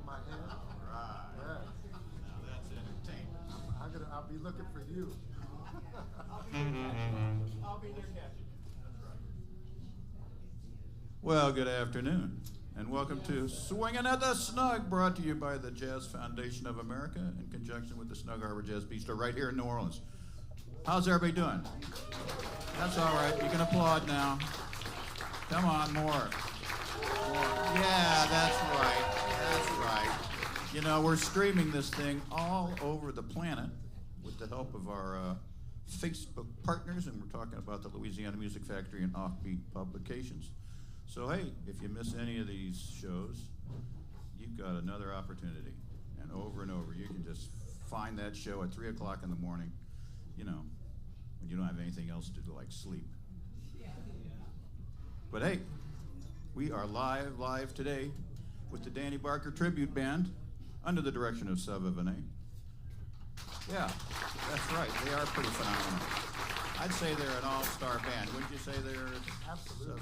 my head. All right. Yeah. Now that's entertainment. I'll be looking for you. I'll be there catching. That's right. Well, good afternoon, and welcome to Swinging at the Snug, brought to you by the Jazz Foundation of America in conjunction with the Snug Harbor Jazz Bistro right here in New Orleans. How's everybody doing? That's all right. You can applaud now. Come on, more. Yeah, that's right. That's right. You know, we're streaming this thing all over the planet with the help of our Facebook partners, and we're talking about the Louisiana Music Factory and Offbeat Publications. So, hey, if you miss any of these shows, you've got another opportunity. And over, you can just find that show at 3 o'clock in the morning, you know, when you don't have anything else to do, like sleep. But hey, we are live today with the Danny Barker Tribute Band under the direction of Seva Venet. Yeah, that's right. They are pretty phenomenal. I'd say they're an all-star band. Wouldn't you say they're? Absolutely.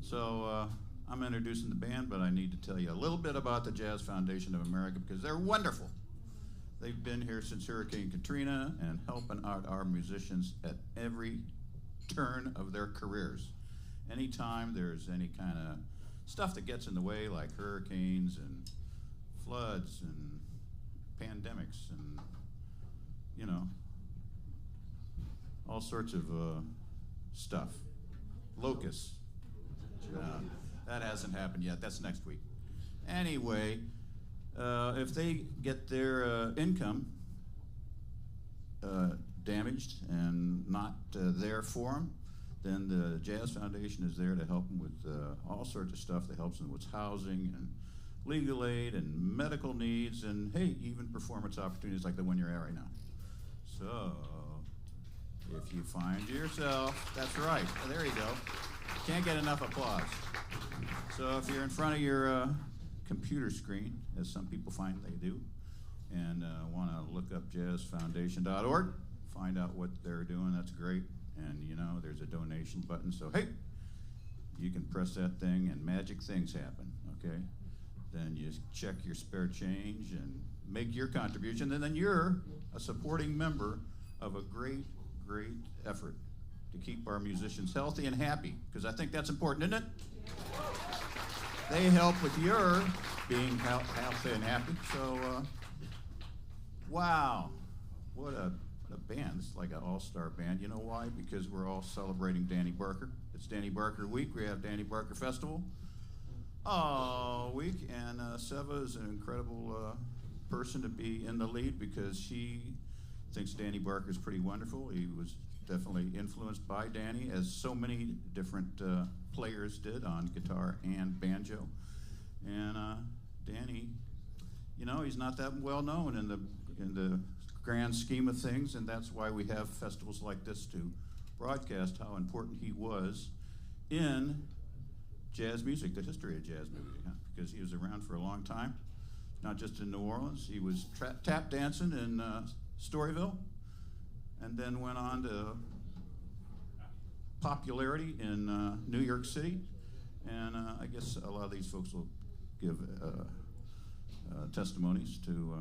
So I'm introducing the band, but I need to tell you a little bit about the Jazz Foundation of America because they're wonderful. They've been here since Hurricane Katrina and helping out our musicians at every turn of their careers. Anytime there's any kind of stuff that gets in the way, like hurricanes and floods and pandemics and, you know, all sorts of stuff. Locusts. That hasn't happened yet. That's next week. Anyway, if they get their income damaged and not there for them, then the Jazz Foundation is there to help them with all sorts of stuff that helps them with housing and legal aid and medical needs and, hey, even performance opportunities like the one you're at right now. So, if you find yourself, that's right, there you go. Can't get enough applause. So if you're in front of your computer screen, as some people find they do, and want to look up jazzfoundation.org, find out what they're doing, that's great. And you know, there's a donation button, so hey, you can press that thing and magic things happen, okay? Then you check your spare change and make your contribution, and then you're a supporting member of a great effort to keep our musicians healthy and happy, because I think that's important, isn't it? They help with your being healthy and happy, so wow, what a band. It's like an all-star band. You know why? Because we're all celebrating Danny Barker. It's Danny Barker Week. We have Danny Barker Festival all week, and Seva is an incredible person to be in the lead because she thinks Danny Barker is pretty wonderful. He was definitely influenced by Danny, as so many different players did on guitar and banjo. And Danny, you know, he's not that well known in the grand scheme of things, and that's why we have festivals like this to broadcast how important he was in jazz music, the history of jazz music, huh? Because he was around for a long time, not just in New Orleans. He was tap dancing in Storyville, and then went on to popularity in New York City. And I guess a lot of these folks will give testimonies to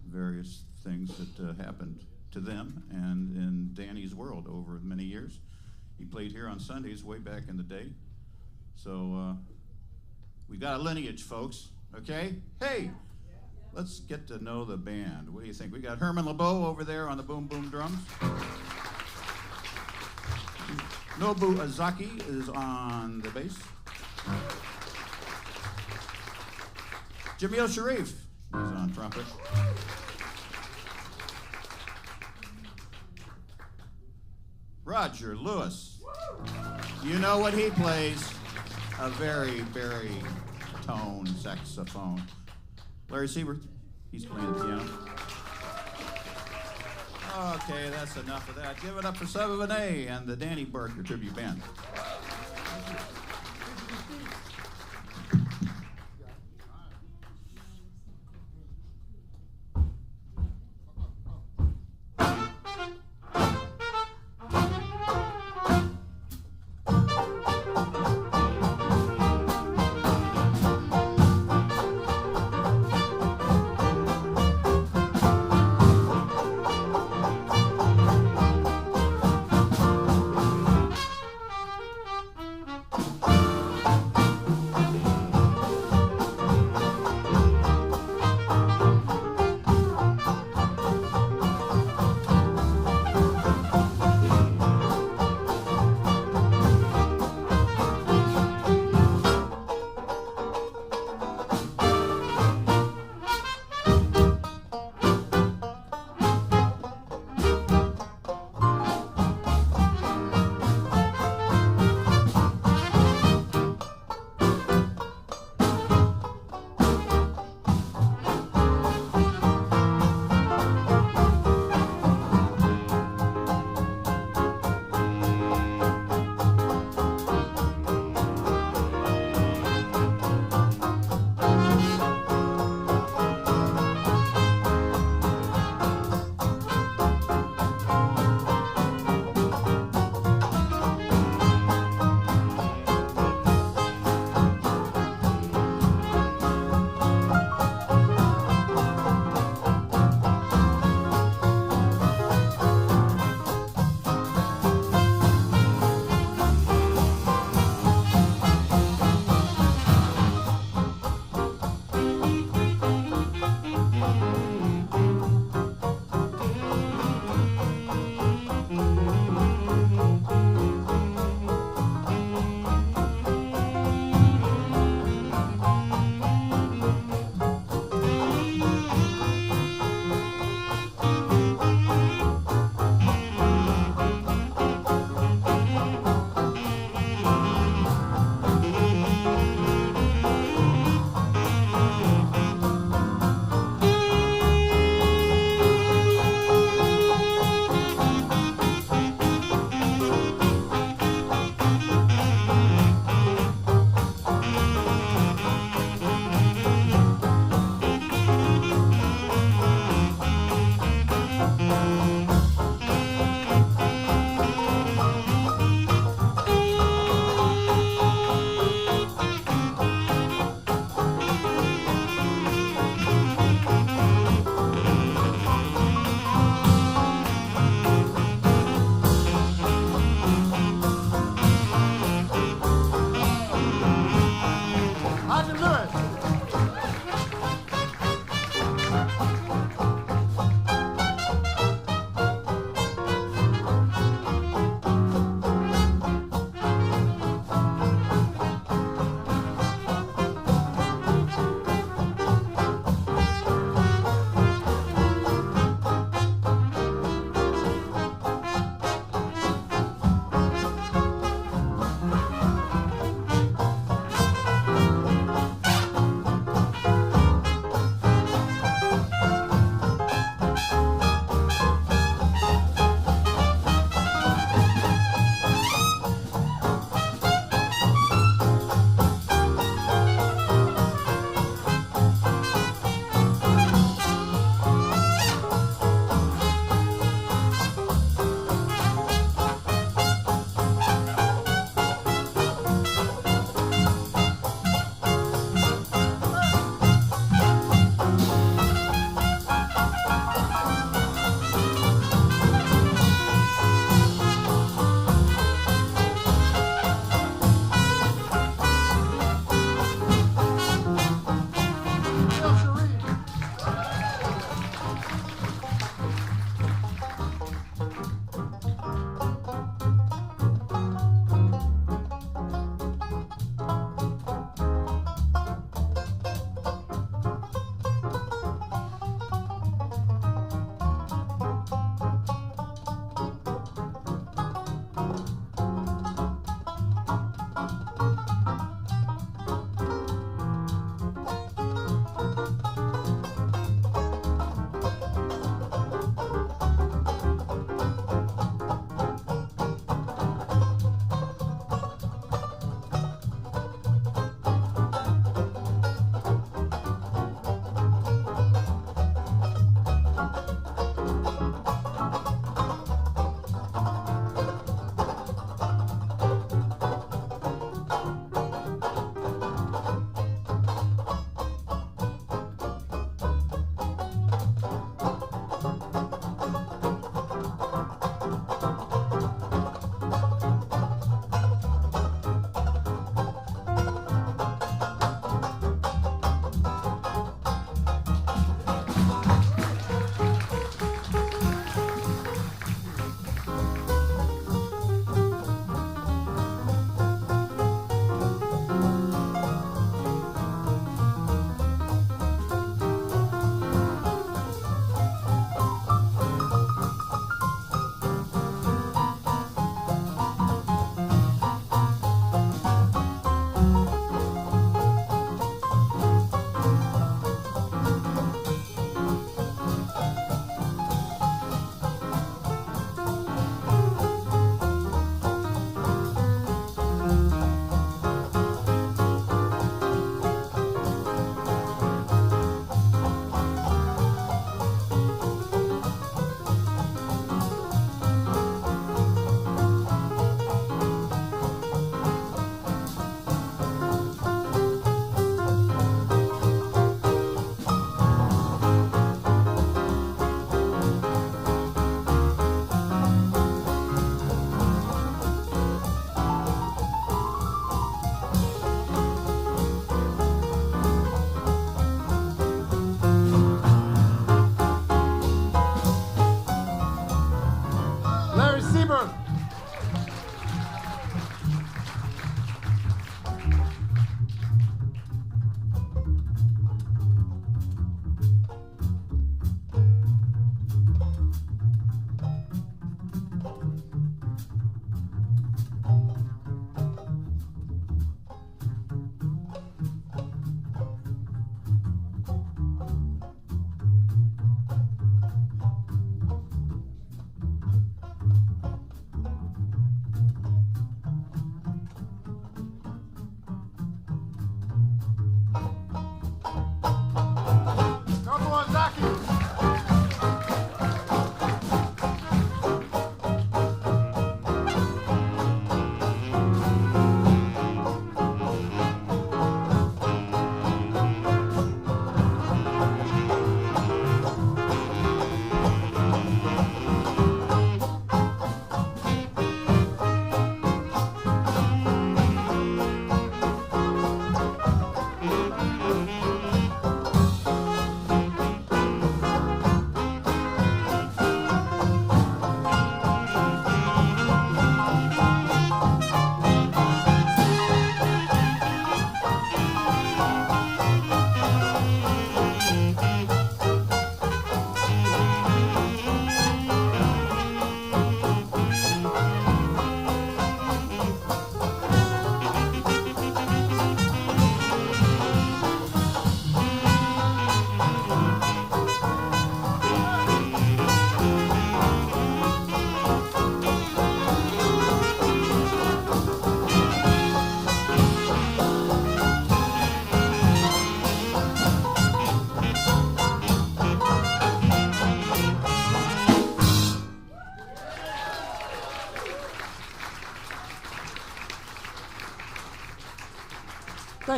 various things that happened to them and in Danny's world over many years. He played here on Sundays way back in the day. So we got a lineage, folks, okay? Hey, let's get to know the band. What do you think? We got Herman LeBeau over there on the boom boom drums. Nobu Azaki is on the bass. Jamil Sharif is on trumpet. Roger Lewis. You know what he plays? A very baritone saxophone. Larry Siebert, he's playing the piano. Okay, that's enough of that. Give it up for Seva Venet and the Danny Barker Tribute Band.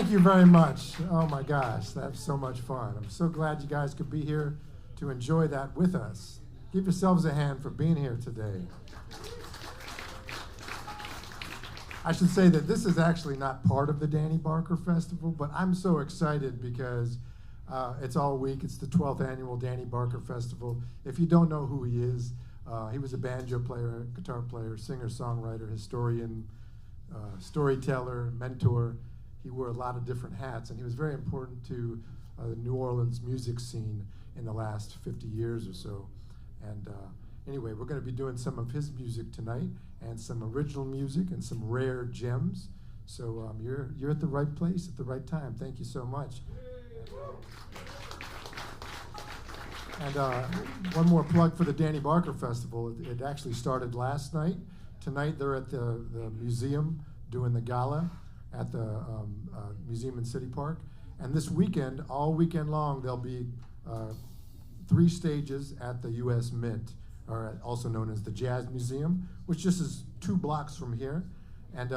Thank you very much. Oh my gosh, that's so much fun. I'm so glad you guys could be here to enjoy that with us. Give yourselves a hand for being here today. I should say that this is actually not part of the Danny Barker Festival, but I'm so excited because it's all week. It's the 12th annual Danny Barker Festival. If you don't know who he is, he was a banjo player, guitar player, singer, songwriter, historian, storyteller, mentor. He wore a lot of different hats, and he was very important to the New Orleans music scene in the last 50 years or so. And anyway, we're going to be doing some of his music tonight, and some original music and some rare gems. So you're at the right place at the right time. Thank you so much. And one more plug for the Danny Barker Festival. It actually started last night. Tonight they're at the museum doing the gala at the museum in City Park. And this weekend, all weekend long, there'll be 3 stages at the U.S. Mint, or also known as the Jazz Museum, which just is 2 blocks from here. And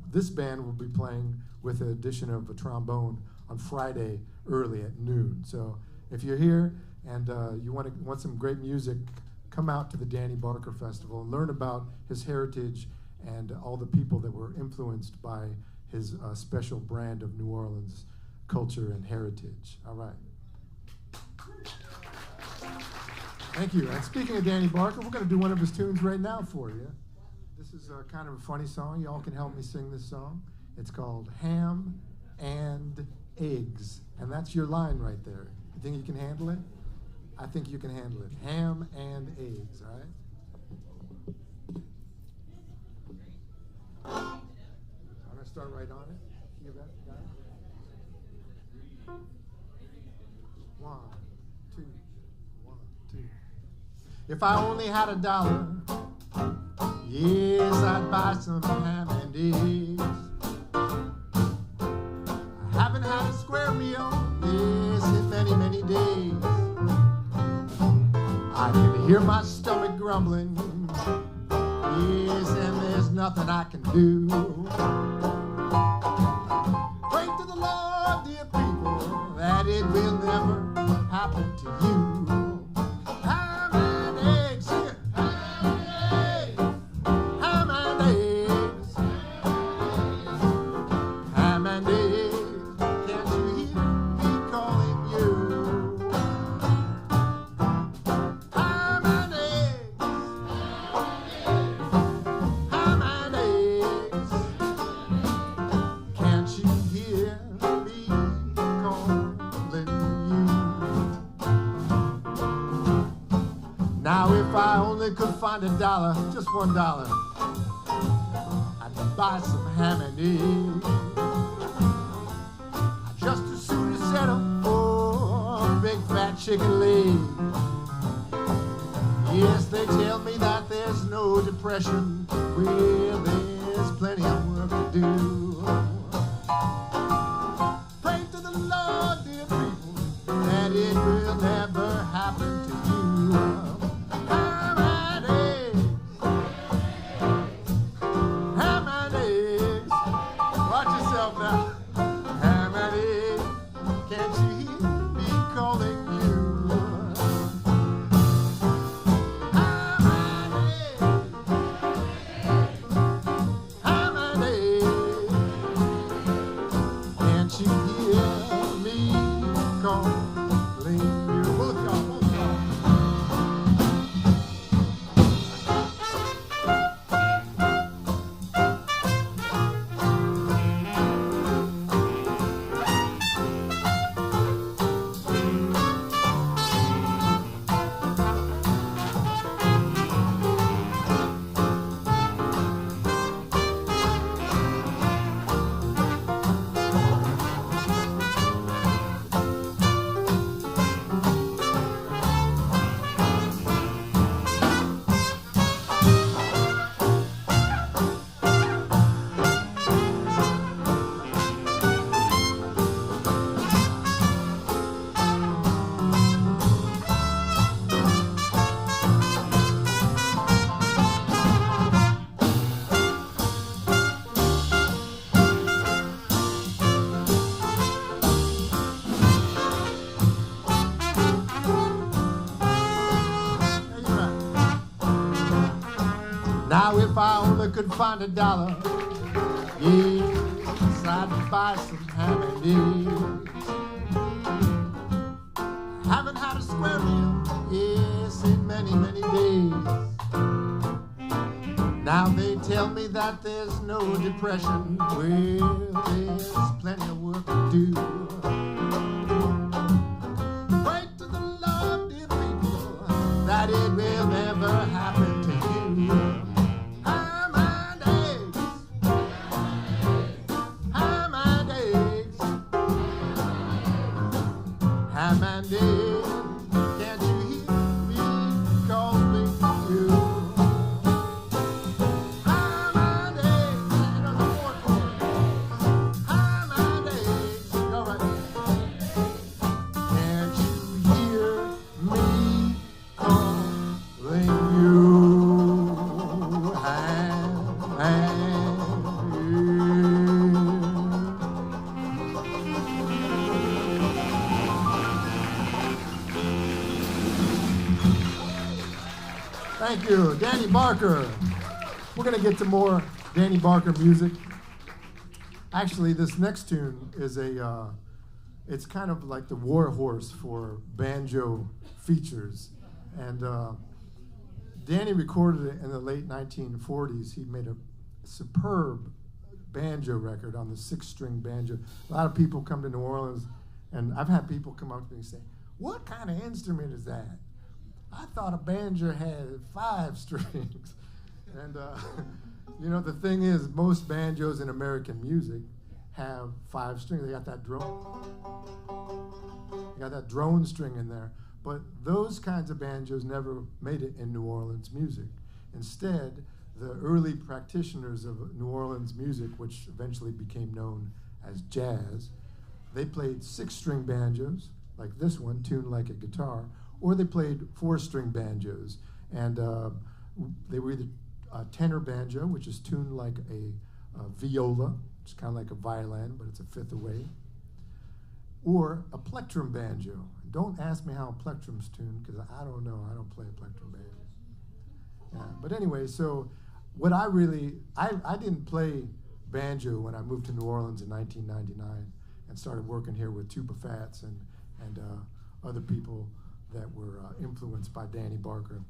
this band will be playing with the addition of a trombone on Friday early at noon. So if you're here and you want some great music, come out to the Danny Barker Festival and learn about his heritage and all the people that were influenced by his special brand of New Orleans culture and heritage. All right. Thank you. And speaking of Danny Barker, we're going to do one of his tunes right now for you. This is kind of a funny song. Y'all can help me sing this song. It's called Ham and Eggs. And that's your line right there. You think you can handle it? I think you can handle it. Ham and eggs, all right? I'm going to start right on it. You got it? 1, 2, 1, 2. If I only had $1, yes, I'd buy some ham and eggs. I haven't had a square meal, yes, in many, many days. I can hear my stomach grumbling, yes, and there's nothing I can do. Pray to the Lord, dear people, that it will never happen to you. Ham and eggs, sing it. Ham and eggs. Ham and eggs. Can't you hear me calling you? Ham and eggs. Ham and eggs. Can't you hear me calling you? Now if I only could find $1, just $1, I'd buy some ham and eggs. I'd just as soon as settle for a big fat chicken leg. Yes, they tell me that there's no depression. Well, there's plenty of work to do. Pray to the Lord, dear people, that it will never happen to you. Ham and eggs. Ham and eggs. Watch yourself now. Ham and eggs. Can't you hear me calling you? Ham and eggs. Ham and eggs. Can't you hear me calling you? Both y'all, both y'all. could find $1, yes, I'd buy some ham and eggs. Haven't had a square meal, yes, in many, many days. Now they tell me that there's no depression. Well, there's plenty of work to do. Pray to the Lord, dear people, that it will never happen to you. Ham and eggs, ham and eggs, ham and eggs. Can't you hear me calling you? Ham and eggs, you know the fourth chord. Ham and eggs, go right there. Can't you hear me calling you? Ham and eggs. Thank you, Danny Barker. We're going to get to more Danny Barker music. Actually, this next tune is it's kind of like the war horse for banjo features. And Danny recorded it in the late 1940s. He made a superb banjo record on the 6-string banjo. A lot of people come to New Orleans, and I've had people come up to me and say, "What kind of instrument is that? I thought a banjo had 5 strings." And you know, the thing is, most banjos in American music have 5 strings. They got that drone. They got that drone string in there. But those kinds of banjos never made it in New Orleans music. Instead, the early practitioners of New Orleans music, which eventually became known as jazz, they played 6-string banjos, like this one, tuned like a guitar, or they played 4-string banjos. And they were either a tenor banjo, which is tuned like a viola, it's kind of like a violin, but it's a fifth away, or a plectrum banjo. Don't ask me how a plectrum's tuned, because I don't know. I don't play a plectrum banjo. Yeah. But anyway, so what I didn't play banjo when I moved to New Orleans in 1999 and started working here with tuba fats and other people that were influenced by Danny Barker.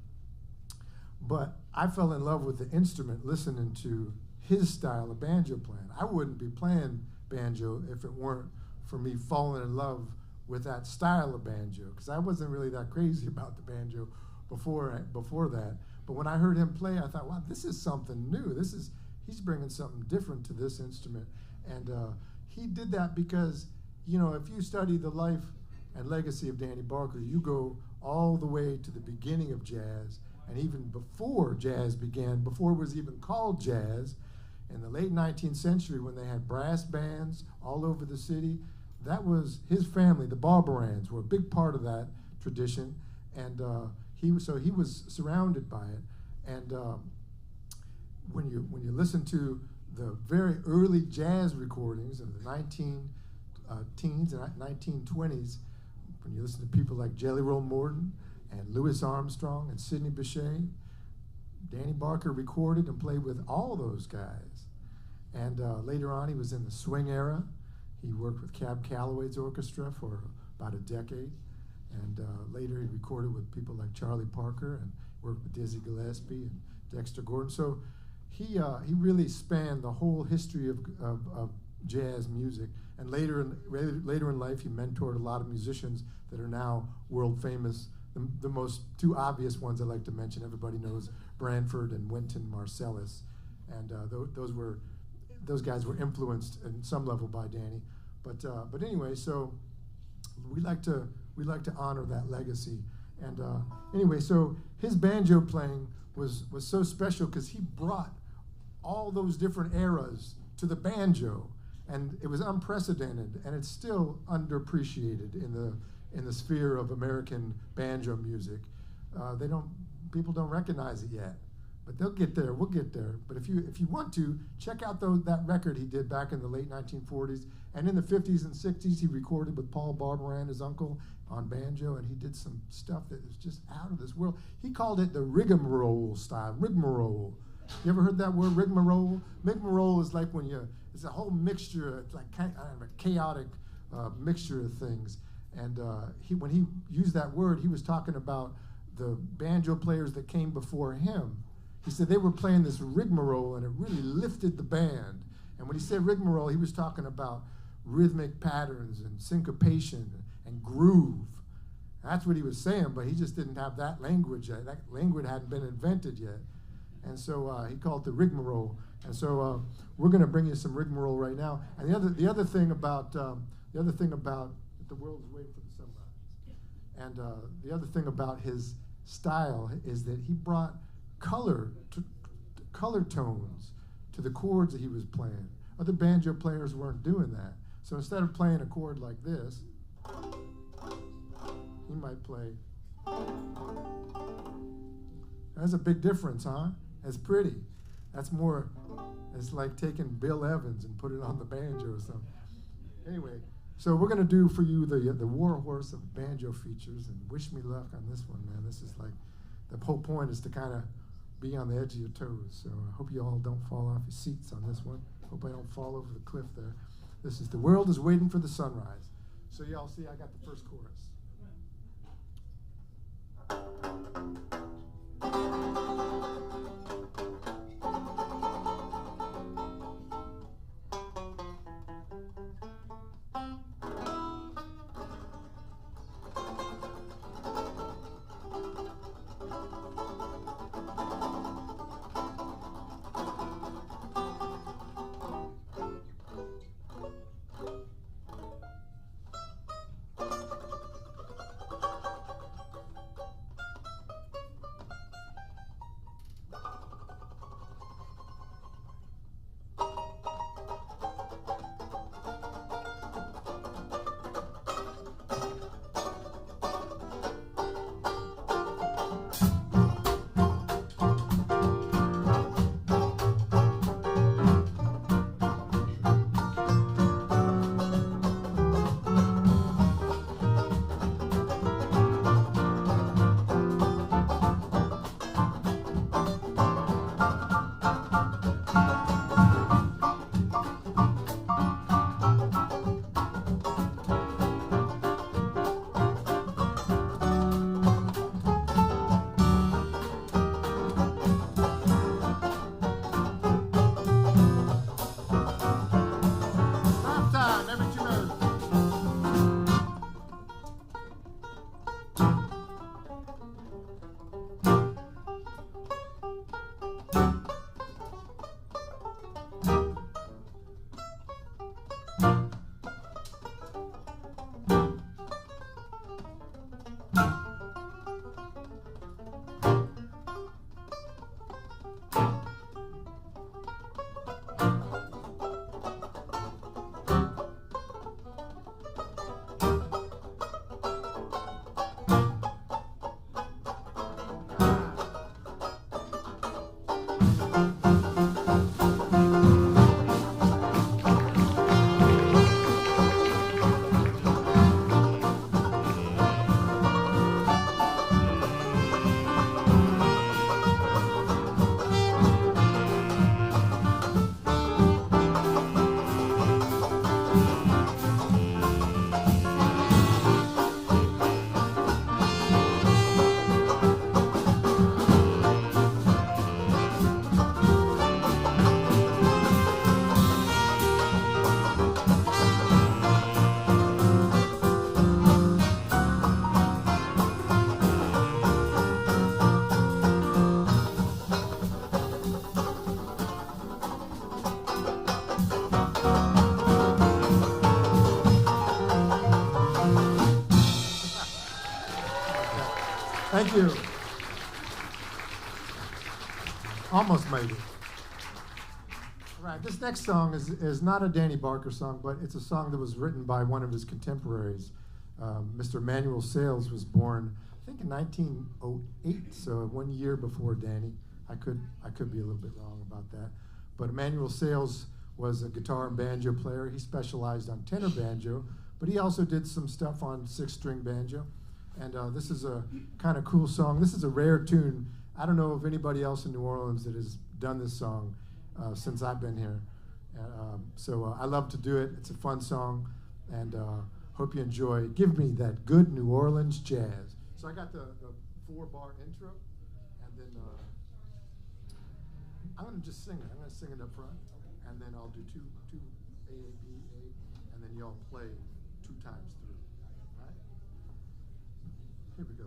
But I fell in love with the instrument listening to his style of banjo playing. I wouldn't be playing banjo if it weren't for me falling in love with that style of banjo, because I wasn't really that crazy about the banjo before that. But when I heard him play, I thought, wow, this is something new. He's bringing something different to this instrument. And he did that because, you know, if you study the life and legacy of Danny Barker, you go all the way to the beginning of jazz, and even before jazz began, before it was even called jazz, in the late 19th century when they had brass bands all over the city, that was his family, the Barbarans, were a big part of that tradition, and he was surrounded by it. And when you listen to the very early jazz recordings of the 19-teens and 1920s, when you listen to people like Jelly Roll Morton and Louis Armstrong and Sidney Bechet, Danny Barker recorded and played with all those guys. And later on, he was in the swing era. He worked with Cab Calloway's orchestra for about a decade. And later he recorded with people like Charlie Parker and worked with Dizzy Gillespie and Dexter Gordon. So he really spanned the whole history of jazz music. And later in life, he mentored a lot of musicians that are now world famous. The most two obvious ones I like to mention, everybody knows Branford and Wynton Marsalis. And those guys were influenced in some level by Danny. But anyway, so we like to honor that legacy. And anyway, so his banjo playing was so special because he brought all those different eras to the banjo, and it was unprecedented, and it's still underappreciated in the sphere of American banjo music. People don't recognize it yet, but they'll get there. We'll get there. But if you want to, check out that record he did back in the late 1940s, and in the 50s and 60s he recorded with Paul Barbaran, his uncle, on banjo, and he did some stuff that was just out of this world. He called it the rigmarole style, rigmarole. You ever heard that word, rigmarole? Rigmarole is like when it's a whole mixture, it's like kind of a chaotic mixture of things. And when he used that word, he was talking about the banjo players that came before him. He said they were playing this rigmarole, and it really lifted the band. And when he said rigmarole, he was talking about rhythmic patterns and syncopation and groove. That's what he was saying, but he just didn't have that language yet. That language hadn't been invented yet. And so he called it the rigmarole. And so we're going to bring you some rigmarole right now. And the other thing about the world is waiting for the sunrise. And the other thing about his style is that he brought color tones to the chords that he was playing. Other banjo players weren't doing that. So instead of playing a chord like this, he might play. That's a big difference, huh? It's pretty. That's more, it's like taking Bill Evans and put it on the banjo or something. Anyway, so we're going to do for you the war horse of banjo features, and wish me luck on this one, man. This is like, the whole point is to kind of be on the edge of your toes. So I hope you all don't fall off your seats on this one. Hope I don't fall over the cliff there. This is The World is Waiting for the Sunrise. So y'all see I got the first chorus. Thank you. Almost made it. All right, this next song is not a Danny Barker song, but it's a song that was written by one of his contemporaries. Mr. Emmanuel Sales was born, I think, in 1908, so 1 year before Danny. I could be a little bit wrong about that. But Emmanuel Sales was a guitar and banjo player. He specialized on tenor banjo, but he also did some stuff on six-string banjo. And this is a kind of cool song. This is a rare tune. I don't know of anybody else in New Orleans that has done this song since I've been here. So I love to do it. It's a fun song, and hope you enjoy. Give me that good New Orleans jazz. So I got the 4-bar intro, and then I'm going to just sing it. I'm going to sing it up front, and then I'll do two A, B, A, and then y'all play 2 times through. All right? Here we go.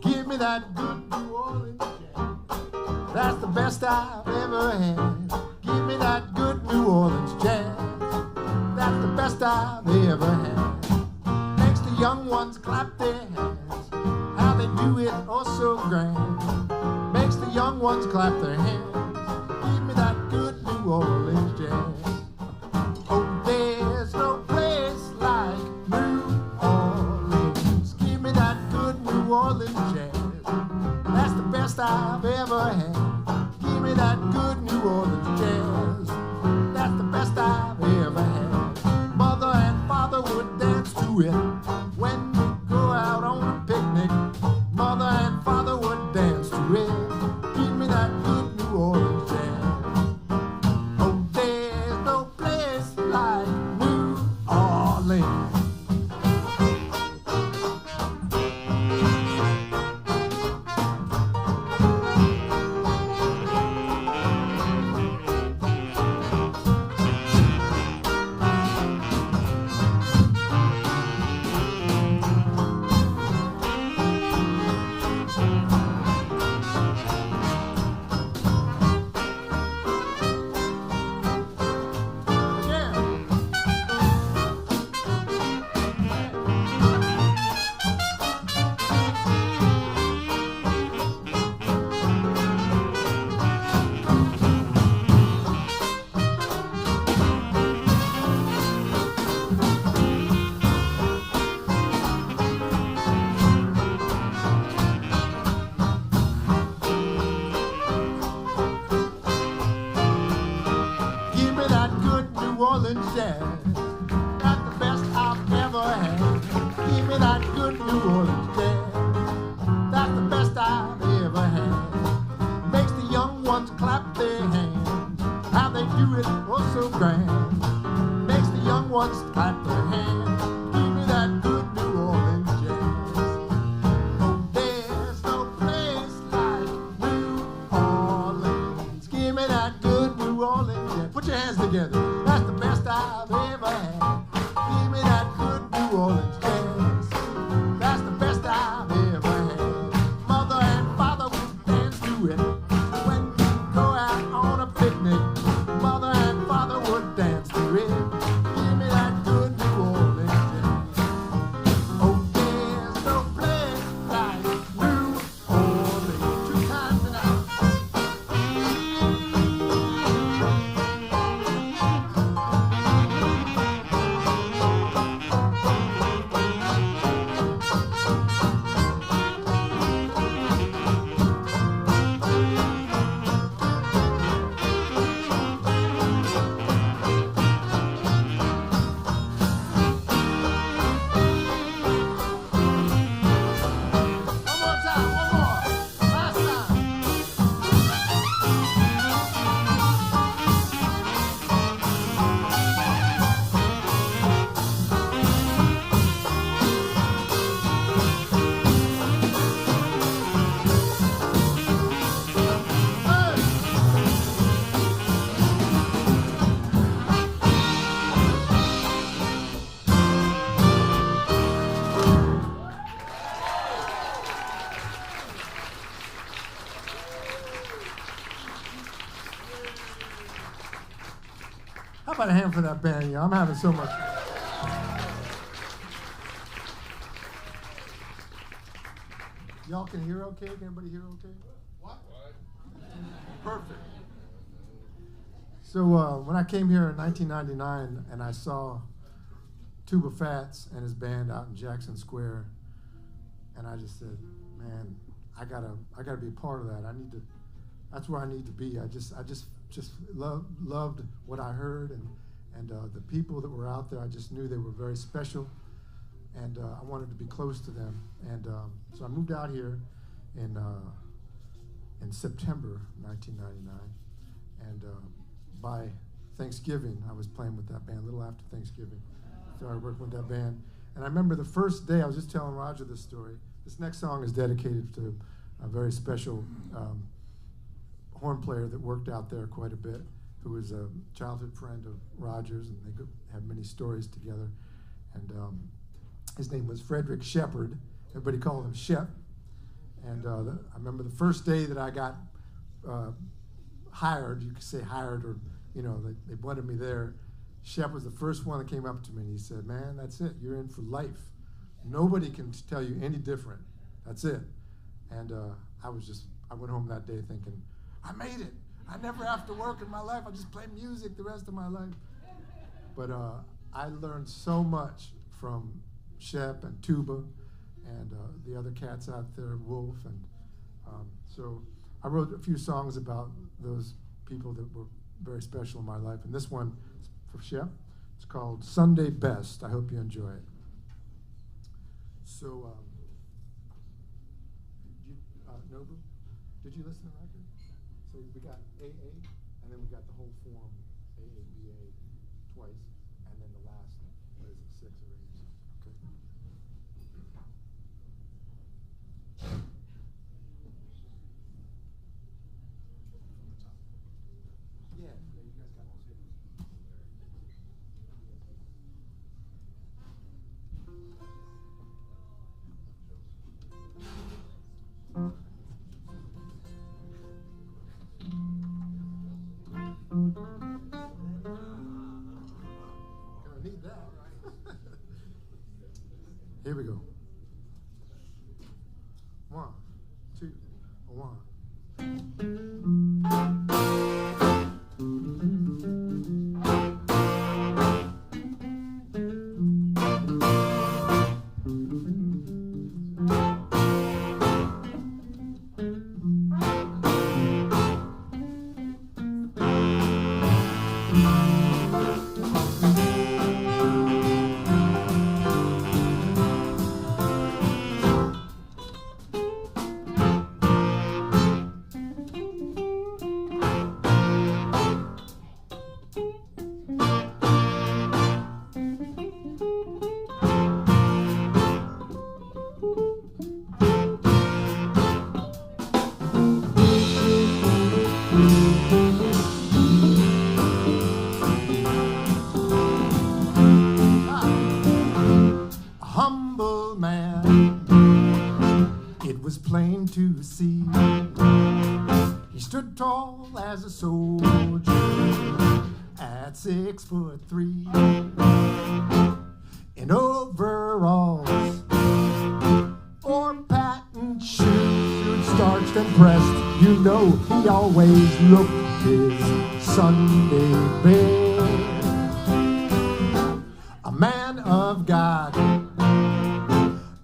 Give me that good New Orleans jazz. That's the best I've ever had. Give me that good New Orleans jazz. That's the best I've ever had. Makes the young ones clap their hands. How they do it oh so grand. Makes the young ones clap their hands. Give me that good New Orleans jazz. Oh, there's no place like New Orleans. Give me that good New Orleans jazz. That's the best I've ever had. Give me that good New Orleans jazz. That's the best I've ever had. Mother and father would dance to it when we go out on a picnic. Mother and father would dance to it. Give me that good New Orleans jazz. Oh, there's no place like New Orleans. Orleans jazz. That's the best I've ever had. Give me that good New Orleans jazz. That's the best I've ever had. Makes the young ones clap their hands. How they do it oh so grand. Makes the young ones clap their hands. Give me that good New Orleans jazz. Oh, there's no place like New Orleans. Give me that good New Orleans jazz. Put your hands together. That's the best I've ever had. Give me that good New Orleans jazz. That's the best I've ever had. Mother and father would dance to it when we go out on a picnic. Mother and father would dance to it. Give me that good New Orleans jazz. Oh, there's no place like New Orleans. 2 times an hour. One more time, one more. Last time. Hey! How about a hand for that band, y'all? I'm having so much fun. Y'all can hear okay? Can everybody hear okay? What? Perfect. So when I came here in 1999 and I saw Tuba Fats and his band out in Jackson Square, and I just said, man, I gotta be a part of that. That's where I need to be. I just loved what I heard, and the people that were out there. I just knew they were very special, and I wanted to be close to them. And so I moved out here in September 1999, and by Thanksgiving, I was playing with that band. A little after Thanksgiving, started working with that band. And I remember the first day, I was just telling Roger this story. This next song is dedicated to a very special horn player that worked out there quite a bit, who was a childhood friend of Roger's, and they could have many stories together. And his name was Frederick Shepard. Everybody called him Shep. And I remember the first day that I got hired, you could say hired, or they wanted me there. Shep was the first one that came up to me, and he said, "Man, that's it. You're in for life. Nobody can tell you any different. That's it." And I went home that day thinking, I made it. I never have to work in my life. I just play music the rest of my life. But I learned so much from Shep and Tuba and the other cats out there, Wolf. And so I wrote a few songs about those people that were very special in my life. And this one is for Shep. It's called Sunday Best. I hope you enjoy it. So, Nobu, did you listen to the record? So we got AA, and then we got the whole form, AA, BA, twice, and then the last, 6 or 8? Okay. Yeah, you guys got those. Gonna need that, right? Here we go. 1, 2, 1. To see, he stood tall as a soldier at 6'3", in overalls or patent shoes, starched and pressed. You know he always looked his Sunday best. A man of God,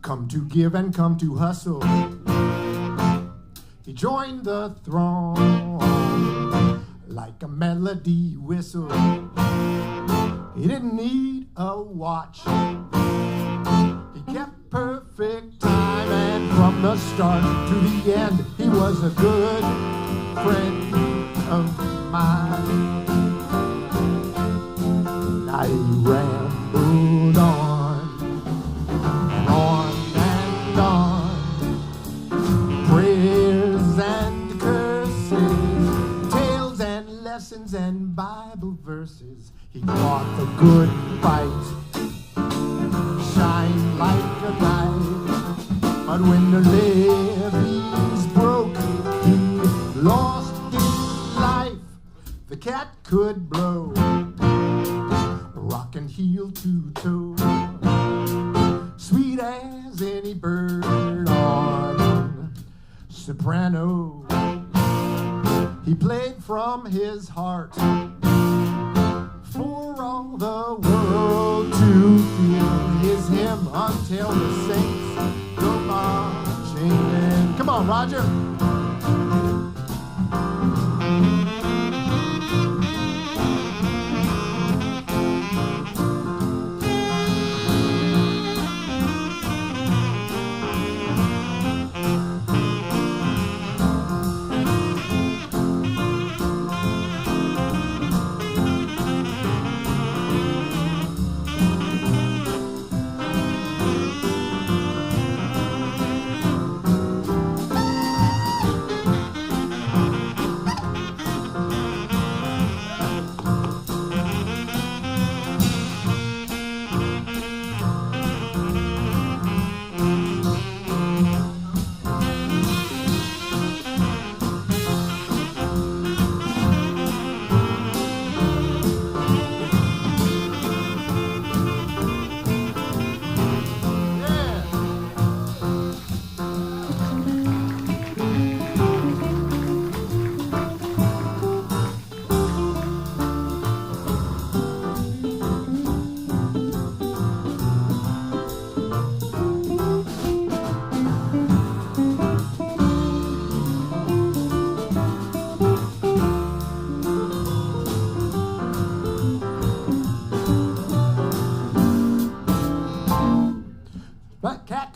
come to give and come to hustle. He joined the throng like a melody whistle. He didn't need a watch. He kept perfect time, and from the start to the end, he was a good friend of mine. I rambled on and on and on. Prayers and curses, tales and lessons and Bible verses. He fought the good fight, shine like a light. But when the levees broke, he lost his life. The cat could blow, rockin' heel to toe, sweet as any bird on soprano. He played from his heart for all the world to hear his hymn until the saints go marching in. Come on, Roger.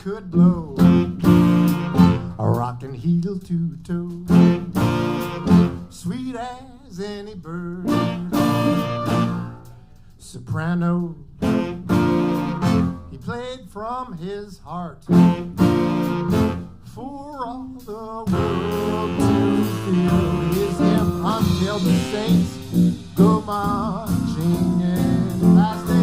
could blow, rockin' heel to toe, sweet as any bird, soprano. He played from his heart for all the world to feel his hymn until the saints go marching in. Last day.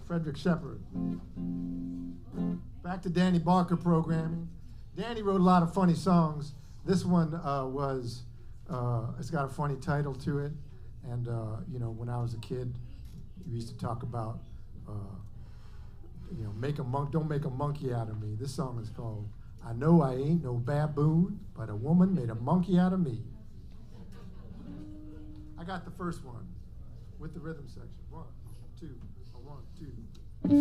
Frederick Shepard. Back to Danny Barker programming. Danny wrote a lot of funny songs. This one it's got a funny title to it. And, when I was a kid, we used to talk about, don't make a monkey out of me. This song is called, I Know I Ain't No Baboon, but a woman made a monkey out of me. I got the first one with the rhythm section. 1, 2, 1, 2. I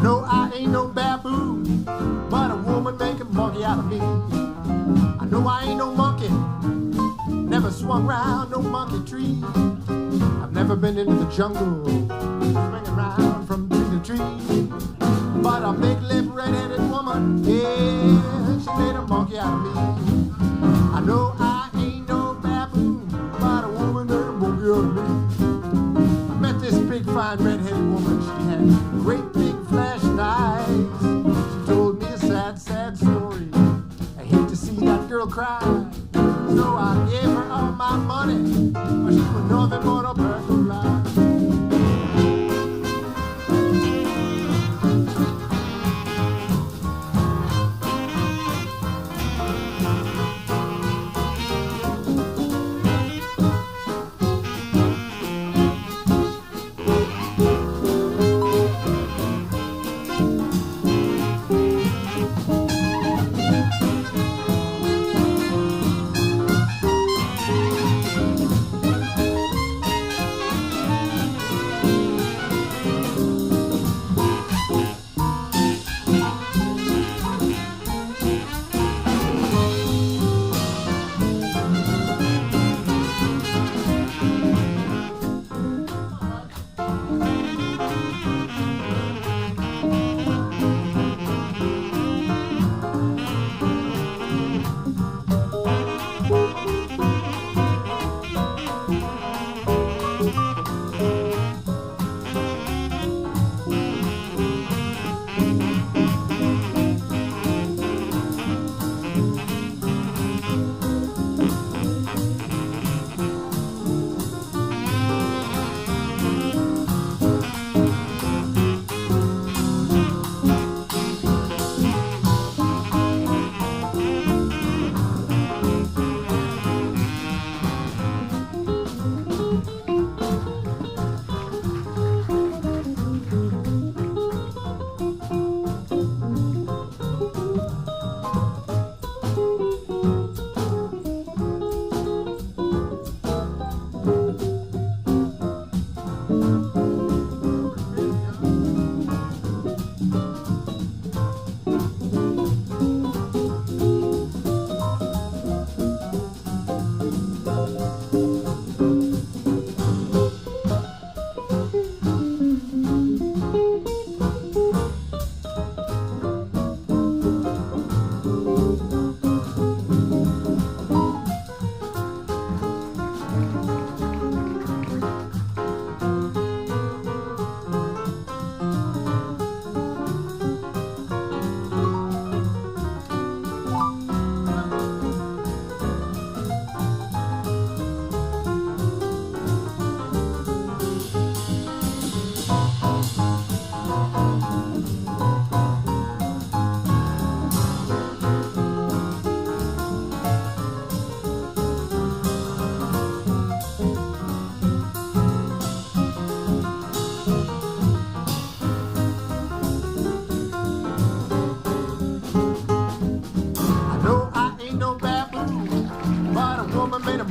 know I ain't no baboon, but a woman make a monkey out of me. I know I ain't no monkey, never swung round no monkey tree. I've never been into the jungle, swinging round from tree to tree. But a big lip red-headed woman, yeah, she made a monkey out of me. I know I ain't no baboon, but a woman made a monkey out of me. I met this big fine red-headed woman, she had great big flashing eyes. She told me a sad, sad story. I hate to see that girl cry. So I gave her all my money, but she was nothing but a burglar.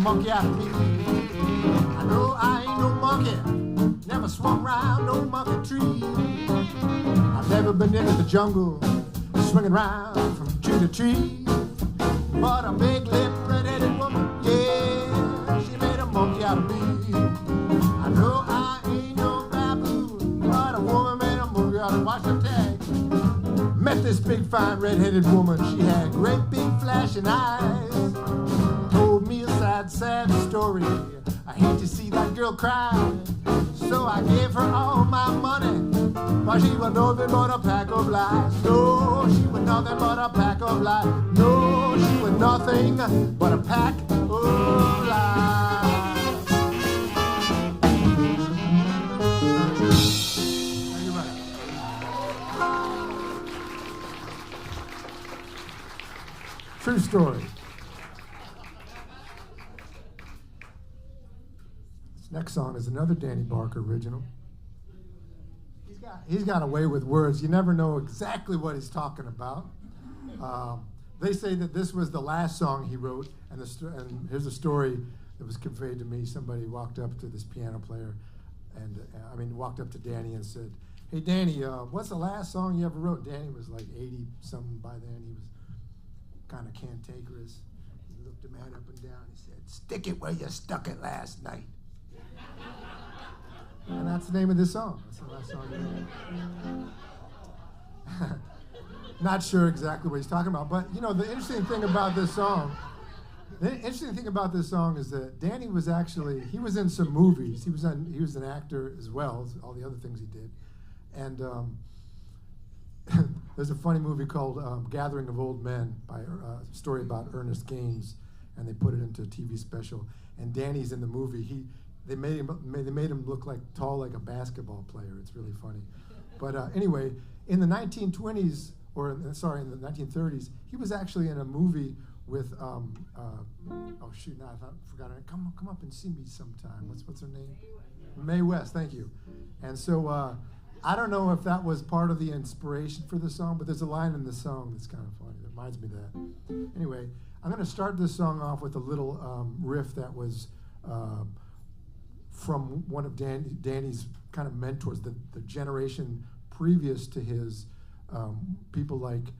monkey out of me. I know I ain't no monkey, never swung around no monkey tree. I've never been into the jungle, swinging around from tree to tree. But a big lip, red-headed woman, yeah, she made a monkey out of me. I know I ain't no baboon, but a woman made a monkey out of me. Watch her tag. Met this big, fine, red-headed woman. She had great, big, flashing eyes. Told me a sad, sad story. I hate to see that girl cry. So I gave her all my money, but she was nothing but a pack of lies. No, she was nothing but a pack of lies. No, she was nothing but a pack of lies. You're right. True story. This next song is another Danny Barker original. He's got a way with words. You never know exactly what he's talking about. They say that this was the last song he wrote, and here's a story that was conveyed to me. Somebody walked up to this piano player, and walked up to Danny and said, "Hey, Danny, what's the last song you ever wrote?" Danny was like 80-something by then. He was kind of cantankerous. He looked him head up and down. He said, "Stick it where you stuck it last night." And that's the name of this song. That's the last song he wrote. Not sure exactly what he's talking about, but you know, the interesting thing about this song is that Danny was he was in some movies. He was an actor as well as all the other things he did. And there's a funny movie called Gathering of Old Men, by a story about Ernest Gaines, and they put it into a TV special. And Danny's in the movie. They made him look tall like a basketball player. It's really funny. But anyway, in the 1920s, in the 1930s, he was actually in a movie with oh shoot, now I forgot her. Come up and see me sometime. What's her name? Mae West. Thank you. And so I don't know if that was part of the inspiration for the song, but there's a line in the song that's kind of funny that reminds me of that. Anyway, I'm going to start this song off with a little riff that was from one of Danny's kind of mentors, the generation previous to his, people like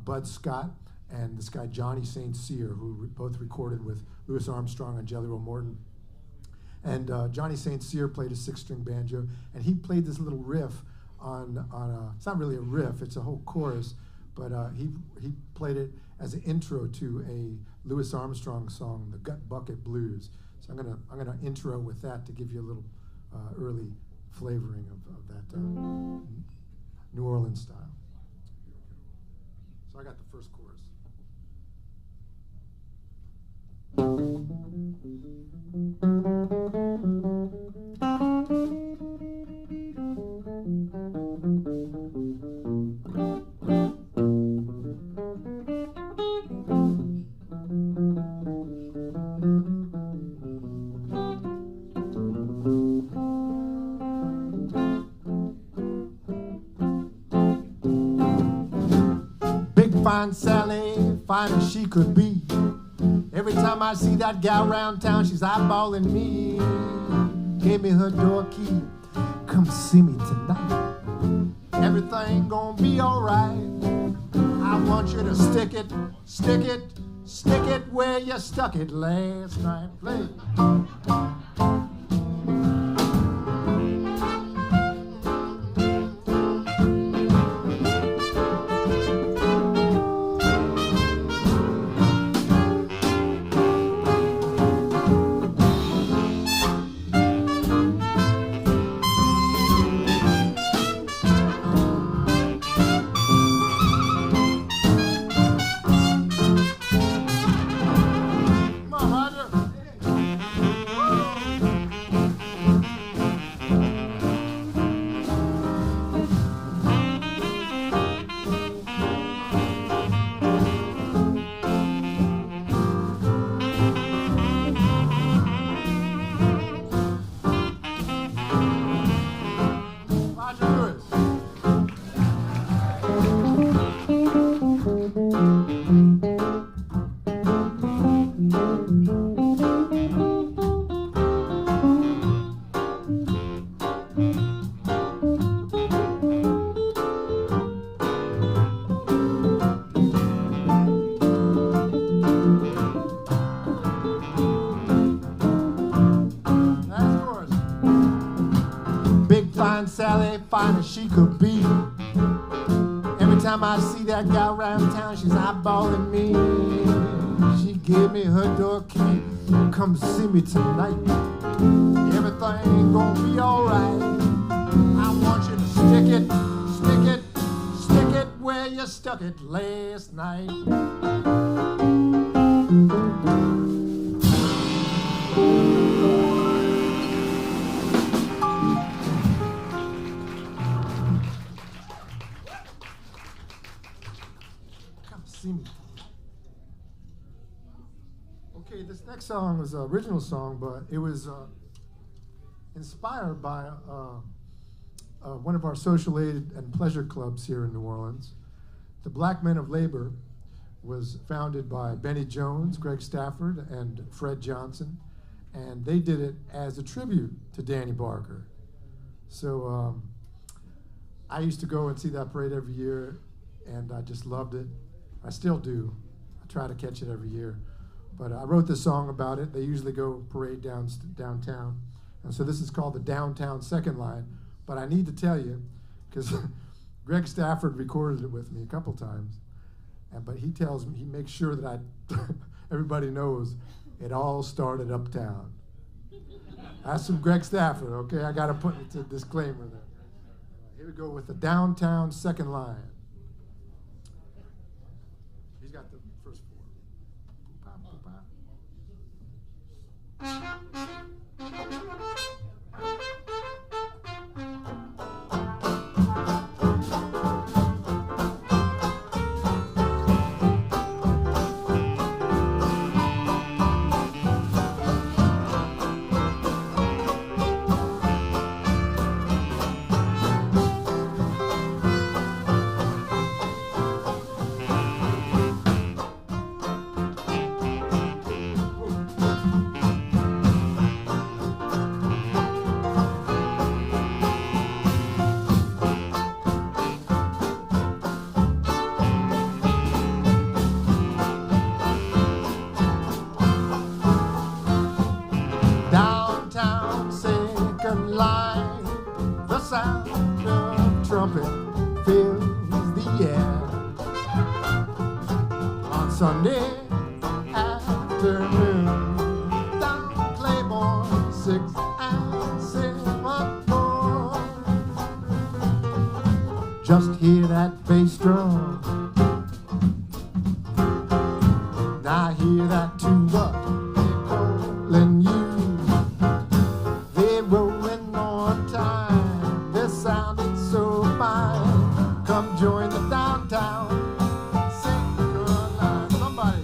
Bud Scott and this guy Johnny St. Cyr, who both recorded with Louis Armstrong and Jelly Roll Morton. And Johnny St. Cyr played a 6-string banjo, and he played this little riff on it's not really a riff, it's a whole chorus, but he played it as an intro to a Louis Armstrong song, the Gut Bucket Blues. So I'm gonna intro with that to give you a little early flavoring of that New Orleans style. So I got the first chorus. Fine Sally, fine as she could be. Every time I see that gal round town, she's eyeballing me. Gave me her door key. Come see me tonight. Everything gonna be alright. I want you to stick it where you stuck it last night. Play. find Sally fine as she could be. Every time I see that gal around town, she's eyeballing me. She gave me her door key. Come see me tonight. Everything gonna be alright. I want you to stick it, stick it, stick it where you stuck it last night. Come see me. Okay, this next song was an original song, but it was inspired by one of our social aid and pleasure clubs here in New Orleans. The Black Men of Labor was founded by Benny Jones, Greg Stafford, and Fred Johnson, and they did it as a tribute to Danny Barker. So I used to go and see that parade every year, and I just loved it. I still do. I try to catch it every year. But I wrote this song about it. They usually go parade downtown. And so this is called the Downtown Second Line. But I need to tell you, because Greg Stafford recorded it with me a couple times, but he tells me, he makes sure that everybody knows it all started uptown. That's from Greg Stafford, okay? I got to put it to disclaimer there. Here we go with the Downtown Second Line. He's got the first four. Downtown Second Line, the sound of trumpet fills the air. On Sunday afternoon, down Claiborne 6 and 7-4. Just hear that bass drum. Now hear that tuba calling you. Rolling on time, this sounded so fine. Come join the downtown Second Line. Somebody.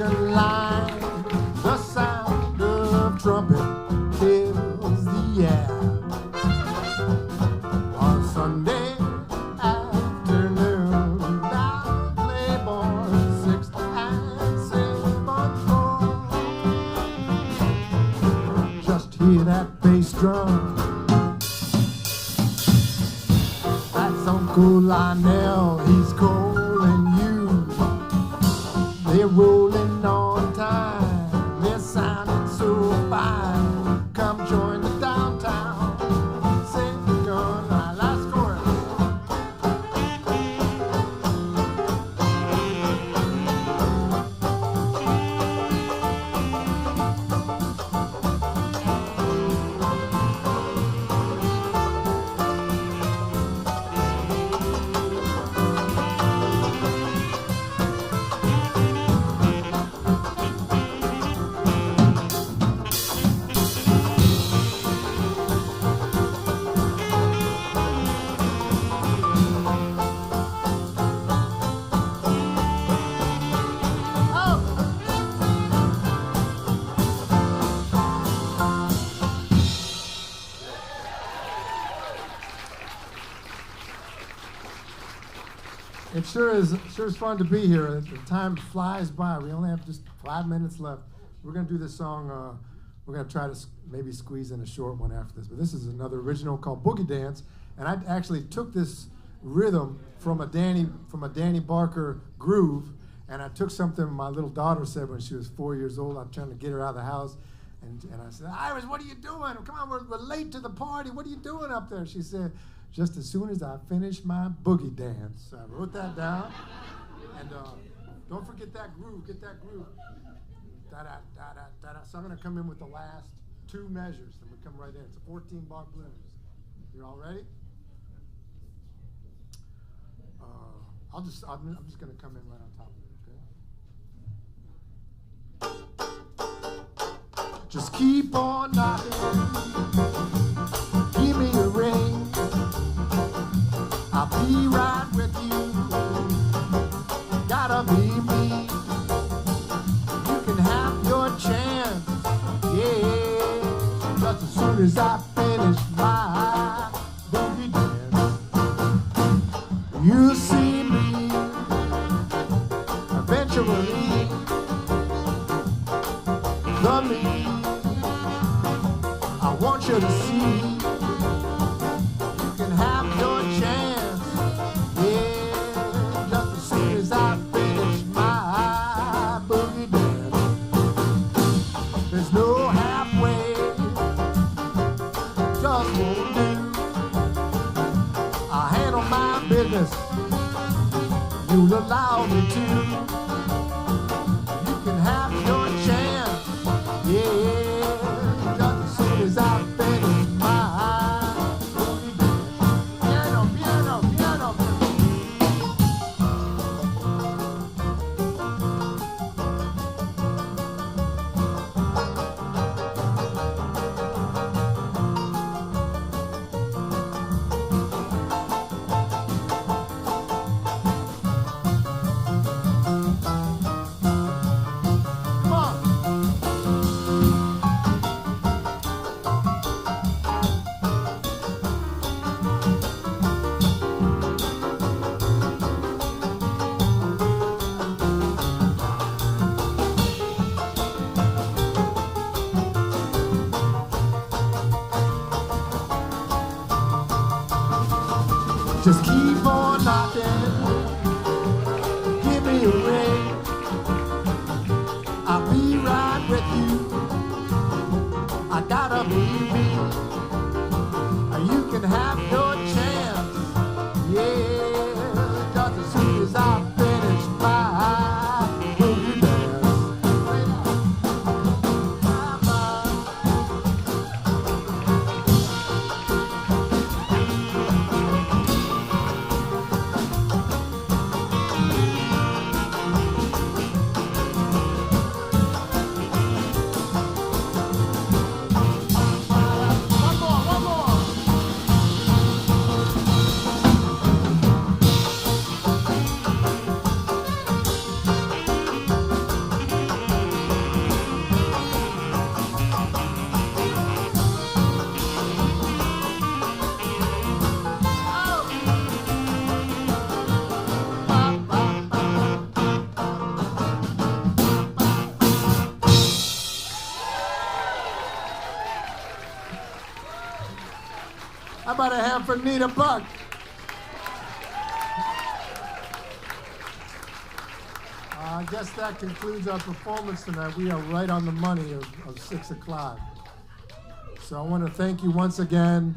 second line, the sound of trumpet fills the air. On Sunday afternoon, down Claiborne, 6th and 7th floor. Just hear that bass drum. That's Uncle Lionel, he's calling you. They're rolling on time, they're sounding so fine. Come join the downtown second line. Last chorus. It sure is fun to be here. The time flies by. We only have just 5 minutes left. We're going to do this song. We're going to try to maybe squeeze in a short one after this. But this is another original called Boogie Dance. And I actually took this rhythm from a Danny Barker groove. And I took something my little daughter said when she was 4 years old. I'm trying to get her out of the house. And I said, Iris, what are you doing? Come on, we're late to the party. What are you doing up there? She said, just as soon as I finish my boogie dance. So I wrote that down. And don't forget that groove. Get that groove. Da-da-da-da-da-da. So I'm going to come in with the last 2 measures. Then we come right in. It's a 14-bar blues. You all ready? I'm just going to come in right on top of it, okay? Just keep on knocking. Give me a ring. I'll be right with you. Gotta be me. You can have your chance. Yeah. Just as soon as I finish my boogie dance, you see me eventually. The me I want you to see. You can have your chance. Yeah, just as soon as I finish my boogie dance. There's no halfway, just won't do. I handle my business, you'll allow me to. You can have your chance, yeah, just as soon as I finish my boogie dance. Piano, piano, piano, piano. Come on. Just keep on knocking. Give me a ring. I'll be right with you. I gotta be me. You can have your chance. Yeah, just as soon as I finish my boogie dance. Play that. Bye-bye. How about a hand for Nita Buck? I guess that concludes our performance tonight. We are right on the money of 6 o'clock. So I want to thank you once again.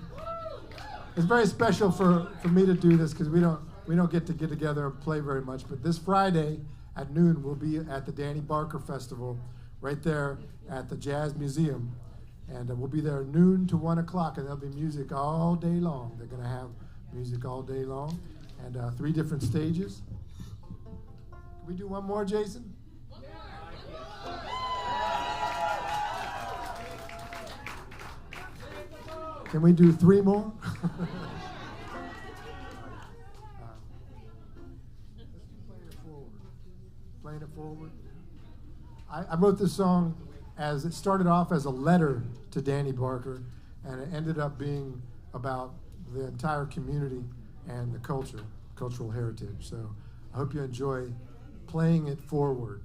It's very special for me to do this because we don't get together and play very much. But this Friday at noon, we'll be at the Danny Barker Festival right there at the Jazz Museum. And we'll be there noon to 1 o'clock, and there'll be music all day long. They're going to have music all day long, and 3 different stages. Can we do one more, Jason? Can we do 3 more? Playing it forward. I wrote this song as it started off as a letter to Danny Barker, and it ended up being about the entire community and the cultural heritage. So I hope you enjoy playing it forward.